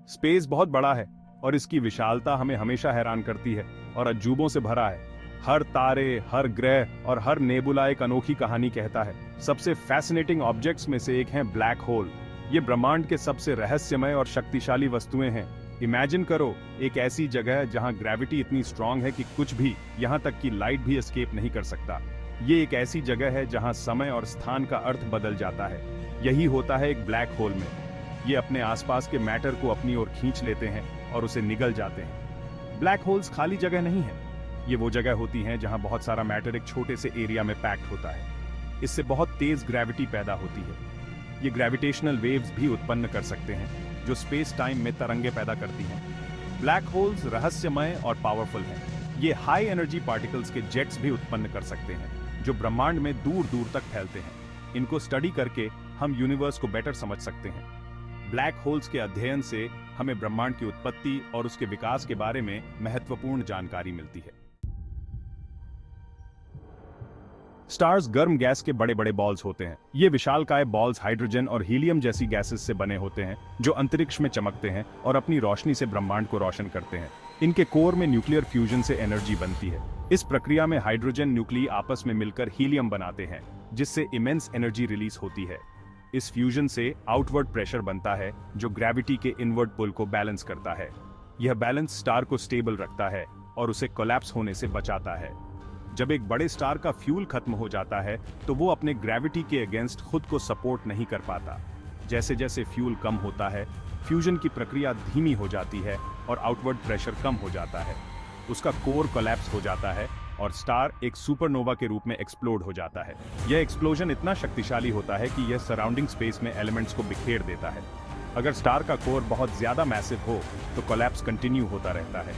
Space बहुत बड़ा है और इसकी विशालता हमें हमेशा हैरान करती है और अजूबों से भरा है। हर तारे, हर ग्रह और हर नेबुला एक अनोखी कहानी कहता है। सबसे फैसिनेटिंग ऑब्जेक्ट्स में से एक है ब्लैक होल। ये ब्रह्मांड के सबसे रहस्यमय और शक्तिशाली वस्तुएं हैं। इमेजिन करो एक ऐसी जगह जहां ग्रेविटी इतनी स्ट्रांग है कि कुछ भी, यहां तक कि लाइट भी एस्केप नहीं कर सकता। ये एक ऐसी जगह है जहां समय और स्थान का अर्थ बदल जाता है। यही होता है एक ब्लैक होल में। ये अपने आसपास के मैटर को अपनी ओर खींच लेते हैं और उसे निगल जाते हैं। ब्लैक होल्स खाली जगह नहीं है। ये वो जगह होती हैं जहां बहुत सारा मैटर एक छोटे से एरिया में पैक्ड होता है। इससे बहुत तेज ग्रेविटी पैदा होती है। ये ग्रेविटेशनल वेव्स भी उत्पन्न कर सकते हैं जो स्पेस टाइम में तरंगे पैदा करती हैं। ब्लैक होल्स रहस्यमय और पावरफुल हैं। ये हाई एनर्जी पार्टिकल्स के जेट्स भी उत्पन्न कर सकते हैं जो ब्रह्मांड में दूर दूर तक फैलते हैं। इनको स्टडी करके हम यूनिवर्स को बेटर समझ सकते हैं। ब्लैक होल्स के अध्ययन से हमें ब्रह्मांड की उत्पत्ति और उसके विकास के बारे में महत्वपूर्ण जानकारी मिलती है। स्टार्स गर्म गैस के बड़े बड़े बॉल्स होते हैं। ये विशालकाय बॉल्स हाइड्रोजन और हीलियम जैसी गैसेस से बने होते हैं जो अंतरिक्ष में चमकते हैं और अपनी रोशनी से ब्रह्मांड को रोशन करते हैं। इनके कोर में न्यूक्लियर फ्यूजन से एनर्जी बनती है। इस प्रक्रिया में हाइड्रोजन न्यूक्ली आपस में मिलकर हीलियम बनाते हैं जिससे इमेंस एनर्जी रिलीज होती है। इस फ्यूजन से आउटवर्ड प्रेशर बनता है जो ग्रेविटी के इनवर्ड पुल को बैलेंस करता है। यह बैलेंस स्टार को स्टेबल रखता है और उसे कोलैप्स होने से बचाता है। जब एक बड़े स्टार का फ्यूल खत्म हो जाता है तो वो अपने ग्रेविटी के अगेंस्ट खुद को सपोर्ट नहीं कर पाता। जैसे जैसे फ्यूल कम होता है, फ्यूजन की प्रक्रिया धीमी हो जाती है और आउटवर्ड प्रेशर कम हो जाता है। उसका कोर कोलैप्स हो जाता है और स्टार एक सुपरनोवा के रूप में एक्सप्लोड हो जाता है। यह एक्सप्लोजन इतना शक्तिशाली होता है कि यह सराउंडिंग स्पेस में एलिमेंट्स को बिखेर देता है। अगर स्टार का कोर बहुत ज्यादा मैसिव हो तो कोलैप्स कंटिन्यू होता रहता है।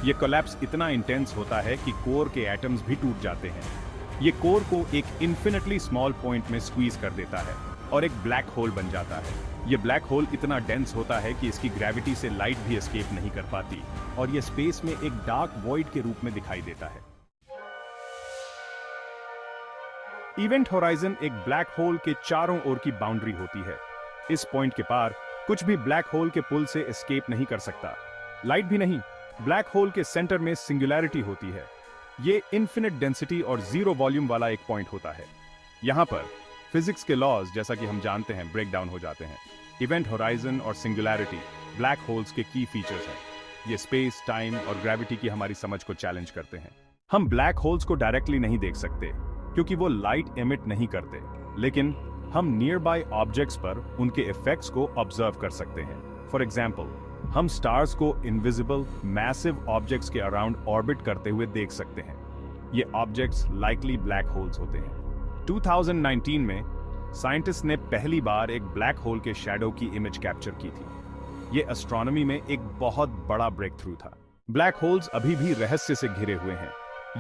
ये कोलैप्स इतना इंटेंस होता है कि कोर के एटम्स भी टूट जाते हैं। ये कोर को एक इन्फिनिटली स्मॉल पॉइंट में स्क्वीज कर देता है और एक ब्लैक होल बन जाता है। ये ब्लैक होल इतना डेंस होता है कि इसकी ग्रेविटी से लाइट भी एस्केप नहीं कर पाती और ये स्पेस में एक डार्क वॉइड के रूप में दिखाई देता है। इवेंट होराइजन एक ब्लैक होल के चारों ओर की बाउंड्री होती है। इस पॉइंट के पार कुछ भी ब्लैक होल के पुल से एस्केप नहीं कर सकता, लाइट भी नहीं। ब्लैक होल के सेंटर में सिंगुलैरिटी होती है। ये इन्फिनिट डेंसिटी और जीरो वॉल्यूम वाला एक पॉइंट होता है। यहां पर फिजिक्स के लॉज, जैसा कि हम जानते हैं, ब्रेक डाउन हो जाते हैं। इवेंट होराइजन और सिंगुलैरिटी ब्लैक होल्स के की फीचर्स हैं। ये स्पेस, टाइम और ग्रेविटी की हमारी समझ को चैलेंज करते हैं। हम ब्लैक होल्स को डायरेक्टली नहीं देख सकते क्योंकि वो लाइट एमिट नहीं करते, लेकिन हम नियर बाय ऑब्जेक्ट्स पर उनके इफेक्ट्स को ऑब्जर्व कर सकते हैं। फॉर एग्जाम्पल, हम स्टार्स को इनविजिबल मैसिव ऑब्जेक्ट्स के अराउंड ऑर्बिट करते हुए देख सकते हैं। ये ऑब्जेक्ट्स लाइकली ब्लैक होल्स होते हैं। 2019 में साइंटिस्ट ने पहली बार एक ब्लैक होल के शैडो की इमेज कैप्चर की थी। ये एस्ट्रोनॉमी में एक बहुत बड़ा ब्रेक थ्रू था। ब्लैक होल्स अभी भी रहस्य से घिरे हुए हैं।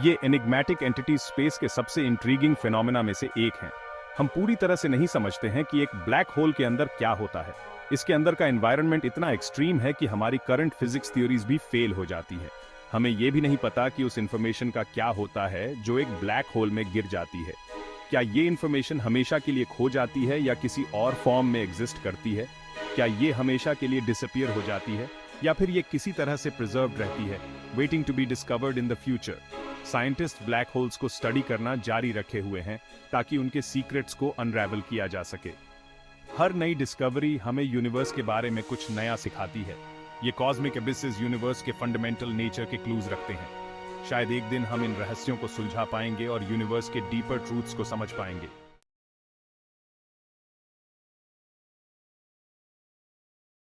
ये एनिग्मेटिक एंटिटी स्पेस के सबसे इंट्रीगिंग फिनोमेना में से एक हैं। हम पूरी तरह से नहीं समझते हैं कि एक ब्लैक होल के अंदर क्या होता है। इसके अंदर का एनवायरनमेंट इतना एक्सट्रीम है कि हमारी करंट फिजिक्स थ्योरीज भी फेल हो जाती है। हमें यह भी नहीं पता कि उस इंफॉर्मेशन का क्या होता है जो एक ब्लैक होल में गिर जाती है। क्या ये इंफॉर्मेशन हमेशा के लिए खो जाती है या किसी और फॉर्म में एग्जिस्ट करती है? क्या ये हमेशा के लिए डिसअपीयर हो जाती है या फिर ये किसी तरह से प्रिजर्व्ड रहती है, waiting to be discovered in the future? Scientist black holes को स्टडी करना जारी रखे हुए हैं ताकि उनके सीक्रेट्स को अनरैवल किया जा सके। हर नई डिस्कवरी हमें यूनिवर्स के बारे में कुछ नया सिखाती है। ये कॉस्मिक एबिसेस यूनिवर्स के फंडामेंटल नेचर के क्लूज रखते हैं। शायद एक दिन हम इन रहस्यों को सुलझा पाएंगे और यूनिवर्स के डीपर ट्रूथ्स को समझ पाएंगे।